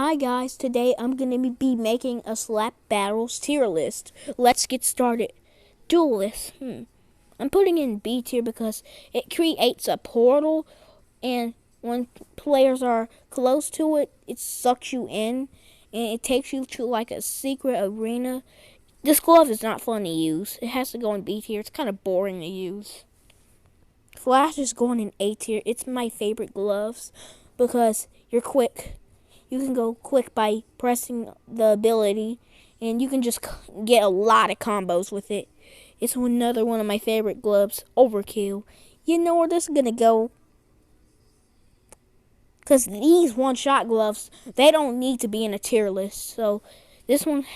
Hi guys, today I'm going to be making a slap battles tier list. Let's get started. Duelist. I'm putting in B tier because it creates a portal, and when players are close to it, it sucks you in and it takes you to like a secret arena. This glove is not fun to use. It has to go in B tier. It's kind of boring to use. Flash is going in A tier. It's my favorite gloves because you're quick. You can go quick by pressing the ability, and you can just get a lot of combos with it. It's another one of my favorite gloves, Overkill. You know where this is going to go? Because these one-shot gloves, they don't need to be in a tier list. So this one's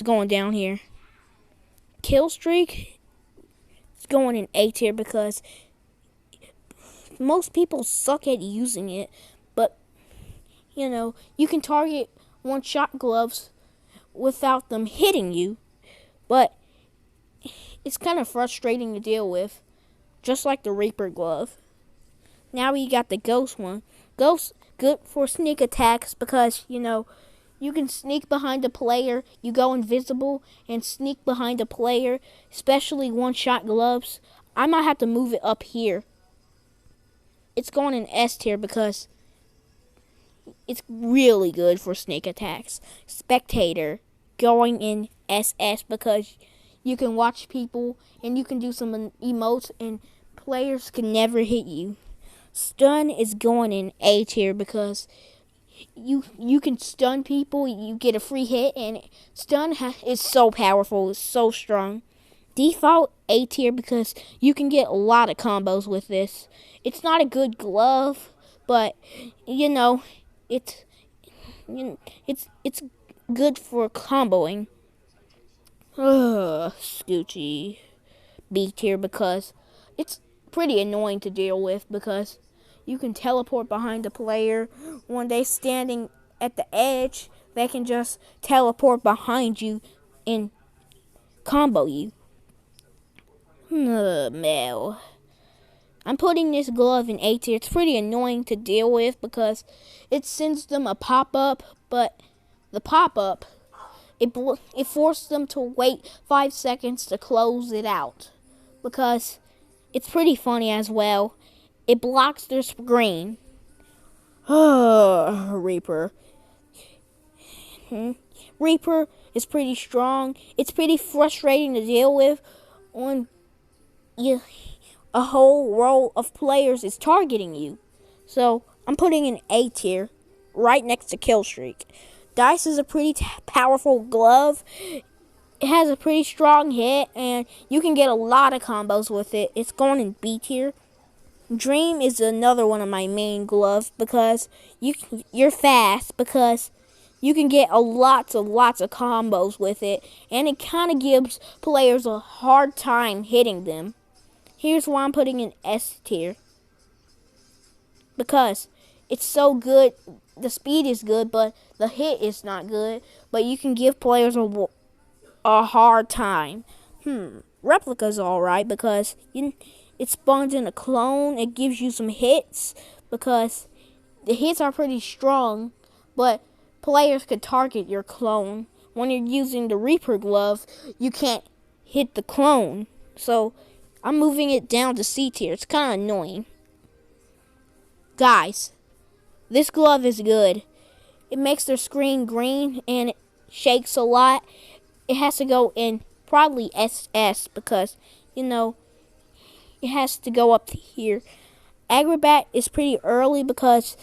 going down here. Kill Streak is going in A tier because most people suck at using it. But you can target one-shot gloves without them hitting you, but it's kind of frustrating to deal with, just like the Reaper glove. Now we got the Ghost one. Ghost, good for sneak attacks because, you can sneak behind a player, you go invisible, and sneak behind a player, especially one-shot gloves. I might have to move it up here. It's going in S tier because it's really good for sneak attacks. Spectator, going in SS because you can watch people and you can do some emotes and players can never hit you. Stun is going in A tier because you can stun people, you get a free hit, and stun is so powerful, it's so strong. Default A tier because you can get a lot of combos with this. It's not a good glove, but it's good for comboing. Scoochie. B tier because it's pretty annoying to deal with because you can teleport behind the player. When they're standing at the edge, they can just teleport behind you and combo you. Mel. I'm putting this glove in A tier. It's pretty annoying to deal with because it sends them a pop-up, but the pop-up, it forces them to wait 5 seconds to close it out because it's pretty funny as well. It blocks their screen. Reaper. Reaper is pretty strong. It's pretty frustrating to deal with when a whole row of players is targeting you. So I'm putting in A tier right next to Kill Streak. Dice is a pretty powerful glove. It has a pretty strong hit, and you can get a lot of combos with it. It's going in B tier. Dream is another one of my main gloves because you're fast because you can get lots of combos with it, and it kind of gives players a hard time hitting them. Here's why I'm putting in S tier. Because it's so good, the speed is good, but the hit is not good. But you can give players a hard time. Replica's alright because it spawns in a clone. It gives you some hits because the hits are pretty strong, but players could target your clone. When you're using the Reaper glove, you can't hit the clone. So I'm moving it down to C tier. It's kind of annoying. Guys, this glove is good. It makes their screen green and it shakes a lot. It has to go in probably SS because, it has to go up to here. Acrobat is pretty early because,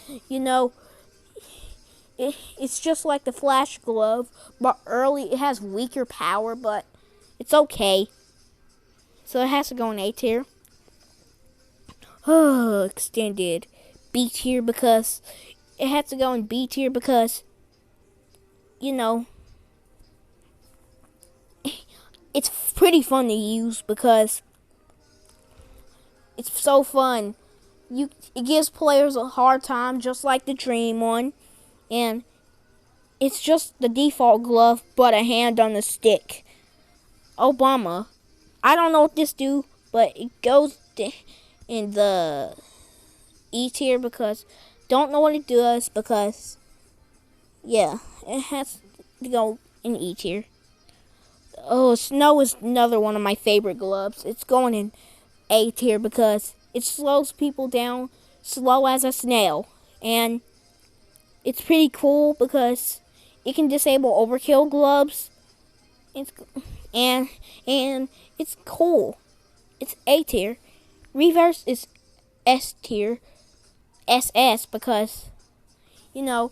it's just like the Flash glove, but early. It has weaker power, but it's okay. So it has to go in A tier. Extended. B tier because it has to go in B tier because, it's pretty fun to use because it's so fun. It gives players a hard time just like the Dream one. And it's just the default glove but a hand on the stick. Obama. I don't know what this do, but it goes in the E tier because don't know what it does because Yeah, it has to go in E tier. Oh, snow is another one of my favorite gloves. It's going in A tier because it slows people down slow as a snail. And it's pretty cool because it can disable overkill gloves. It's, and it's cool. It's A tier. Reverse is S tier. SS because, you know,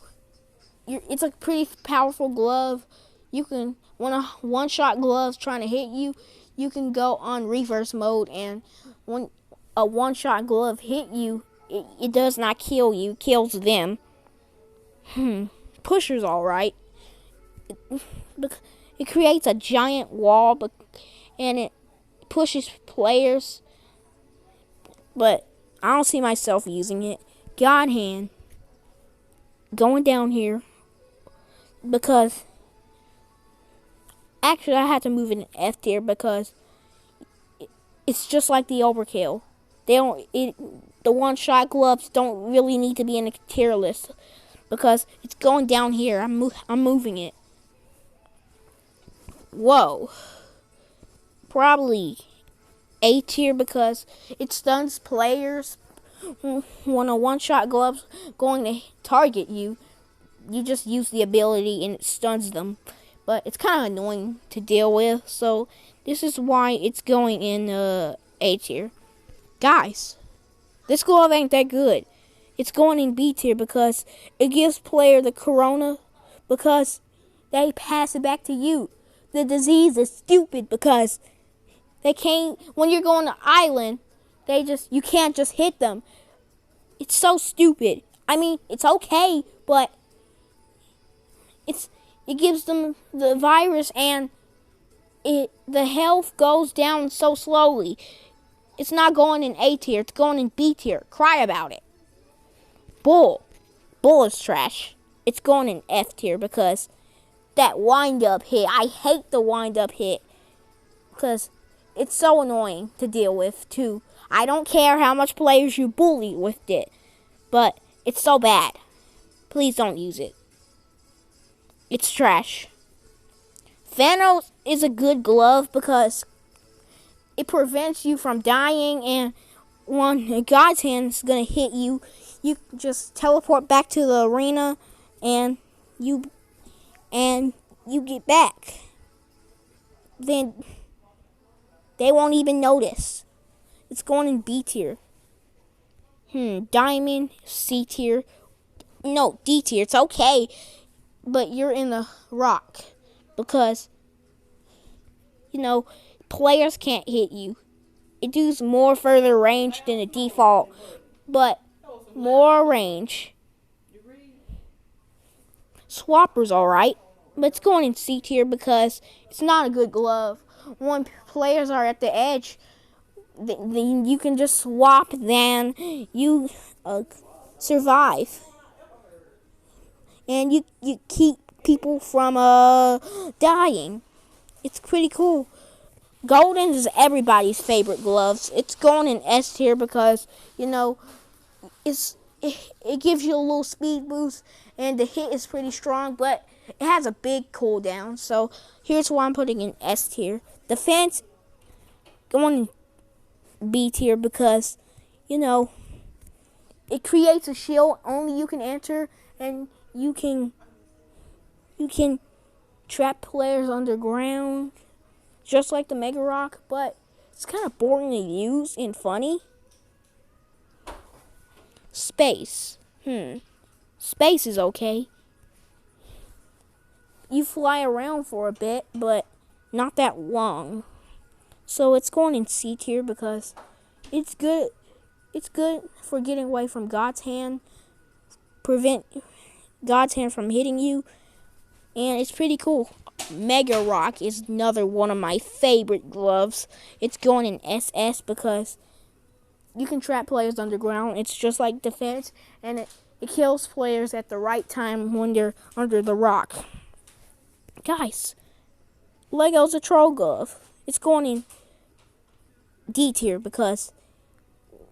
it's a pretty powerful glove. You can, when a one-shot glove's trying to hit you, you can go on reverse mode, and when a one-shot glove hit you, it does not kill you, it kills them. Pusher's alright. It creates a giant wall, and it pushes players, but I don't see myself using it. God hand going down here because actually I had to move it in F tier because it's just like the overkill. The one shot gloves don't really need to be in a tier list because it's going down here. I'm moving it. Whoa. Probably A tier because it stuns players. When a one-shot glove's going to target you, you just use the ability and it stuns them. But it's kind of annoying to deal with, so this is why it's going in A tier. Guys, this glove ain't that good. It's going in B tier because it gives player the corona because they pass it back to you. The disease is stupid because they can't, when you're going to island, you can't just hit them. It's so stupid. I mean, it's okay, but it gives them the virus and the health goes down so slowly. It's not going in A tier, it's going in B tier. Cry about it. Bull is trash. It's going in F tier because that wind-up hit, I hate the wind-up hit because it's so annoying to deal with, too. I don't care how much players you bully with it, but it's so bad. Please don't use it. It's trash. Thanos is a good glove because it prevents you from dying, and when God's hand is going to hit you, you just teleport back to the arena, and you get back. Then they won't even notice. It's going in B tier. Diamond, C tier. No, D tier. It's okay. But you're in the rock. Because, players can't hit you. It does more further range than the default. But more range. Swapper's alright. But it's going in C tier because it's not a good glove. When players are at the edge, then you can just swap, then you survive. And you keep people from dying. It's pretty cool. Golden is everybody's favorite gloves. It's going in S tier because, it gives you a little speed boost and the hit is pretty strong, but it has a big cooldown. So here's why I'm putting in S tier. Defense going in B tier because, it creates a shield only you can enter, and you can trap players underground, just like the Mega Rock, but it's kind of boring to use and funny. Space. Space is okay. You fly around for a bit, but not that long. So it's going in C tier because it's good. It's good for getting away from God's hand, prevent God's hand from hitting you, and it's pretty cool. Mega Rock is another one of my favorite gloves. It's going in SS because you can trap players underground. It's just like defense, and it kills players at the right time when they're under the rock. Guys, Lego's a troll glove. It's going in D tier because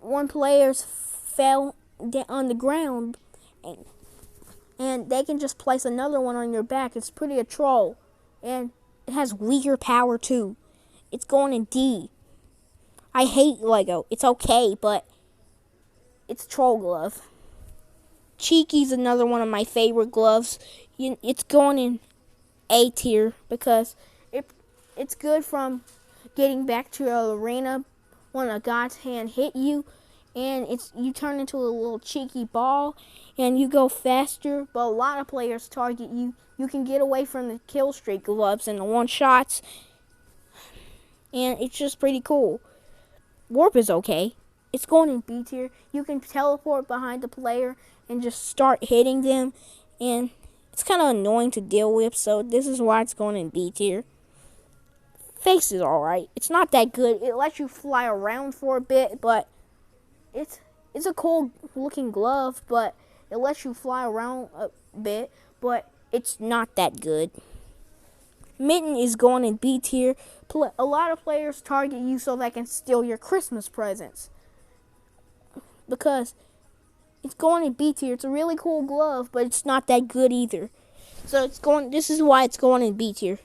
when players fell on the ground, and and they can just place another one on your back. It's pretty a troll, and it has weaker power too. It's going in D. I hate Lego. It's okay, but it's troll glove. Cheeky's another one of my favorite gloves. It's going in A tier because it's good from getting back to your arena when a god's hand hit you, and you turn into a little cheeky ball and you go faster, but a lot of players target you. You can get away from the kill streak gloves and the one shots, and it's just pretty cool. Warp is okay. It's going in B tier. You can teleport behind the player and just start hitting them, and it's kind of annoying to deal with, so this is why it's going in B tier. Face is alright. It's not that good. It lets you fly around for a bit, but it's a cool looking glove, but it lets you fly around a bit, but it's not that good. Mitten is going in B tier. A lot of players target you so they can steal your Christmas presents, because it's going in B tier. It's a really cool glove, but it's not that good either. So this is why it's going in B tier.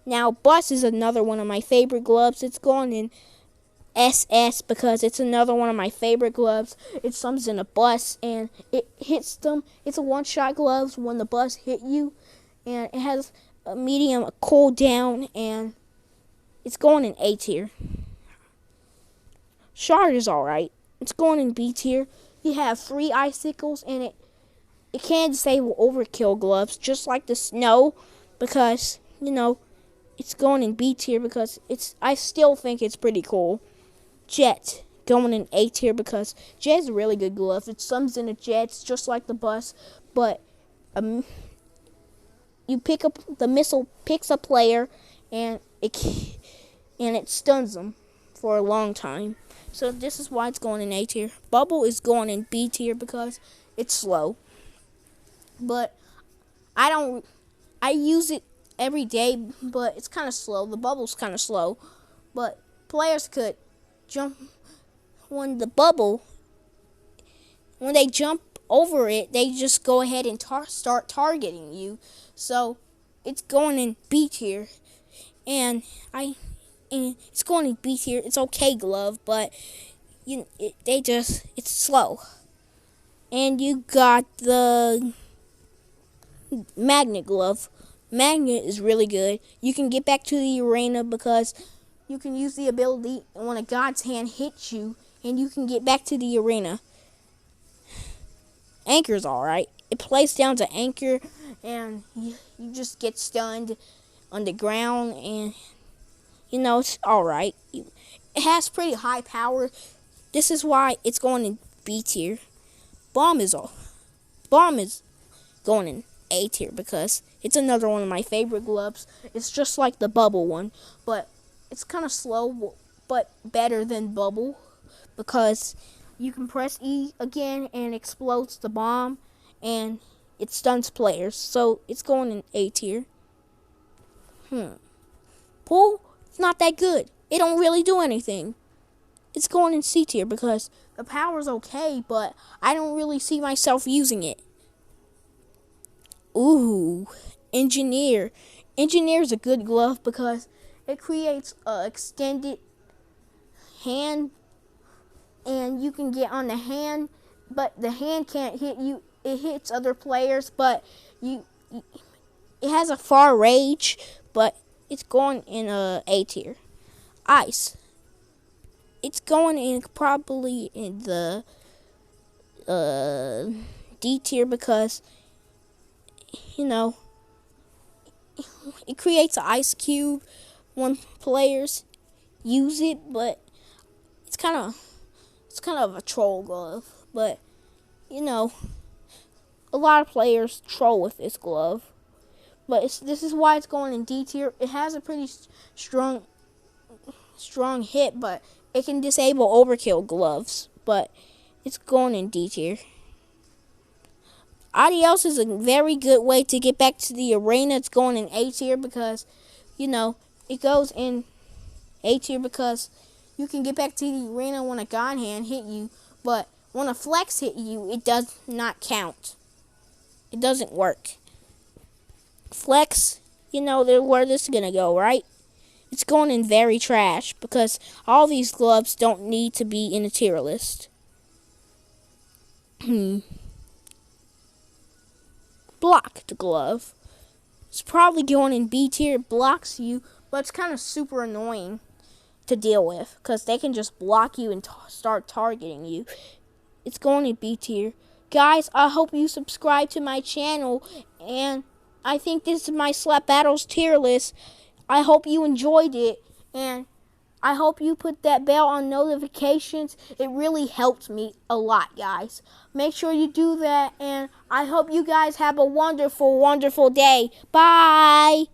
Now, Bus is another one of my favorite gloves. It's going in SS because it's another one of my favorite gloves. It summons in a bus and it hits them. It's a one-shot glove when the bus hit you, and it has a medium cooldown, and it's going in A tier. Shard is alright. It's going in B tier. You have 3 icicles, and it can disable overkill gloves just like the snow, because it's going in B tier because I still think it's pretty cool. Jet going in A tier because Jet is a really good glove. It summons in a jet. It's just like the bus, but you pick up the missile, picks a player, and it stuns them for a long time. So this is why it's going in A tier. Bubble is going in B tier because it's slow. But I use it every day, but it's kind of slow. The bubble's kind of slow. But players could jump when they jump over it, they just go ahead and start targeting you. So it's going in B tier, and it's going in B tier. It's okay glove, but it's slow. And you got the magnet glove. Magnet is really good. You can get back to the arena because you can use the ability when a god's hand hits you, and you can get back to the arena. Anchor's alright. It plays down to anchor, and you just get stunned on the ground, and it's alright. It has pretty high power. This is why it's going in B tier. Bomb is going in A tier because it's another one of my favorite gloves. It's just like the bubble one, but it's kind of slow, but better than bubble because you can press E again and it explodes the bomb, and it stuns players. So it's going in A tier. Pull, it's not that good. It don't really do anything. It's going in C tier because the power's okay, but I don't really see myself using it. Ooh, Engineer. Engineer's a good glove because it creates an extended hand, and you can get on the hand, but the hand can't hit you. It hits other players, but it has a far range, but it's going in A tier. Ice. It's going in probably in the D tier because it creates an ice cube when players use it, but it's kind of a troll glove. But a lot of players troll with this glove. But this is why it's going in D tier. It has a pretty strong hit, but it can disable overkill gloves. But it's going in D tier. Adios is a very good way to get back to the arena. It's going in A tier because, it goes in A tier because you can get back to the arena when a god hand hit you, but when a flex hit you, it does not count. It doesn't work. Flex, you know where this is going to go, right? It's going in very trash because all these gloves don't need to be in a tier list. Blocked glove. It's probably going in B tier. It blocks you, but it's kind of super annoying to deal with because they can just block you and start targeting you. It's going in B tier. Guys, I hope you subscribe to my channel, and I think this is my Slap Battles tier list. I hope you enjoyed it, and I hope you put that bell on notifications. It really helps me a lot, guys. Make sure you do that, and I hope you guys have a wonderful, wonderful day. Bye!